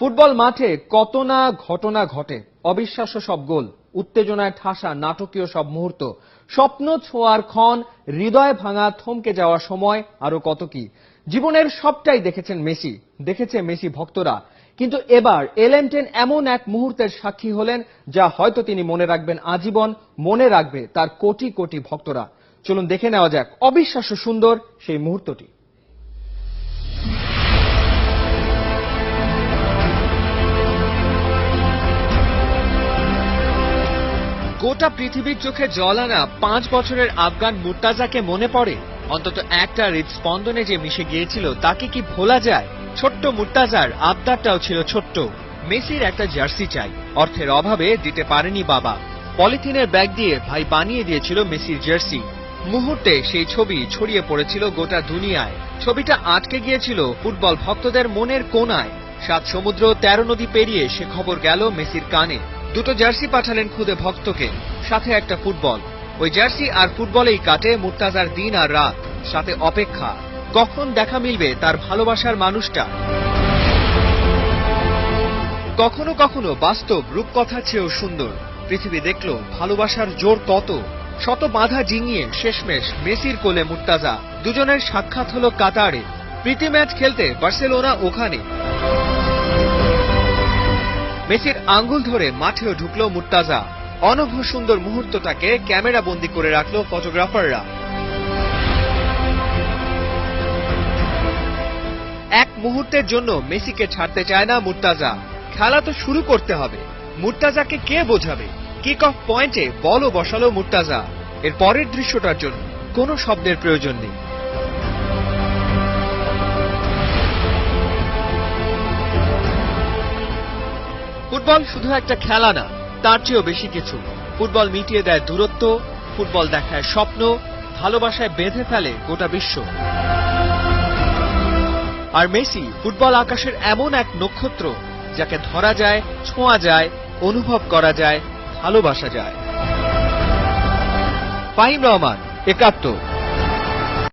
Football মাঠে কত না ঘটনা ঘটে, অবিশ্বাস্য সব গোল, উত্তেজনায় ঠাসা নাটকীয় সব মুহূর্ত, স্বপ্ন ছোঁয়ার ক্ষণ, হৃদয় ভাঙা থমকে যাওয়া সময়, আরো কত কি। জীবনের সবটাই দেখেছেন মেসি, দেখেছে মেসি ভক্তরা। কিন্তু এবার এলেন10 এমন এক মুহূর্তের সাক্ষী হলেন যা হয়তো তিনি মনে রাখবেন আজীবন, মনে রাখবে তার কোটি কোটি ভক্তরা। চলুন দেখে নেওয়া যাক অবিশ্বাস্য সুন্দর সেই মুহূর্তটি। গোটা পৃথিবীর চোখে জল আনা 5 বছরের আফগান মুর্তাজাকে মনে পড়ে? অন্তত একটা হৃদস্পন্দনে যে মিশে গিয়েছিল তাকে কি ভোলা যায়? ছোট্ট মুর্তাজার আবদারটাও ছিল ছোট্ট। মেসির একটা জার্সি চাই, অর্থের অভাবে দিতে পারেনি বাবা। পলিথিনের ব্যাগ দিয়ে ভাই বানিয়ে দিয়েছিল মেসির জার্সি। মুহূর্তে সেই ছবি ছড়িয়ে পড়েছিল গোটা দুনিয়ায়। ছবিটা আটকে গিয়েছিল ফুটবল ভক্তদের মনের কোণায়। 7 সমুদ্র 13 নদী পেরিয়ে সে খবর গেল মেসির কানে। দুটো জার্সি পাঠালেন খুদে ভক্তকে, সাথে একটা ফুটবল। ওই জার্সি আর ফুটবলেই কাটে মুর্তাজার দিন আর রাত, সাথে অপেক্ষা কখন দেখা মিলবে তার ভালোবাসার মানুষটা। কখনো কখনো বাস্তব রূপকথা চেয়েও সুন্দর। পৃথিবী দেখল ভালোবাসার জোর কত। শত বাধা ডিঙিয়ে শেষমেশ মেসির কোলে মুর্তাজা। দুজনের সাক্ষাৎ হলো কাতারে। প্রীতি ম্যাচ খেলতে বার্সেলোনা ওখানে। মেসির আঙ্গুল ধরে মাঠেও ঢুকলো মুর্তাজা। অনভ্য সুন্দর মুহূর্তটাকে ক্যামেরা বন্দী করে রাখলো ফটোগ্রাফাররা। এক মুহূর্তের জন্য মেসিকে ছাড়তে চায় না মুর্তাজা। খেলা তো শুরু করতে হবে, মুর্তাজাকে কে বোঝাবে? কিক অফ পয়েন্টে বলও বসালো মুর্তাজা। এর পরের দৃশ্যটার জন্য কোনো শব্দের প্রয়োজন নেই। ফুটবল শুধু একটা খেলা না, তার চেয়েও বেশি কিছু। ফুটবল মিটিয়ে দেয় দূরত্ব, ফুটবল দেখায় স্বপ্ন, ভালোবাসায় বেঁধে ফেলে গোটা বিশ্ব। আর মেসি ফুটবল আকাশের এমন এক নক্ষত্র যাকে ধরা যায়, ছোঁয়া যায়, অনুভব করা যায়, ভালোবাসা যায়। ফাহিম রহমান, ৭১।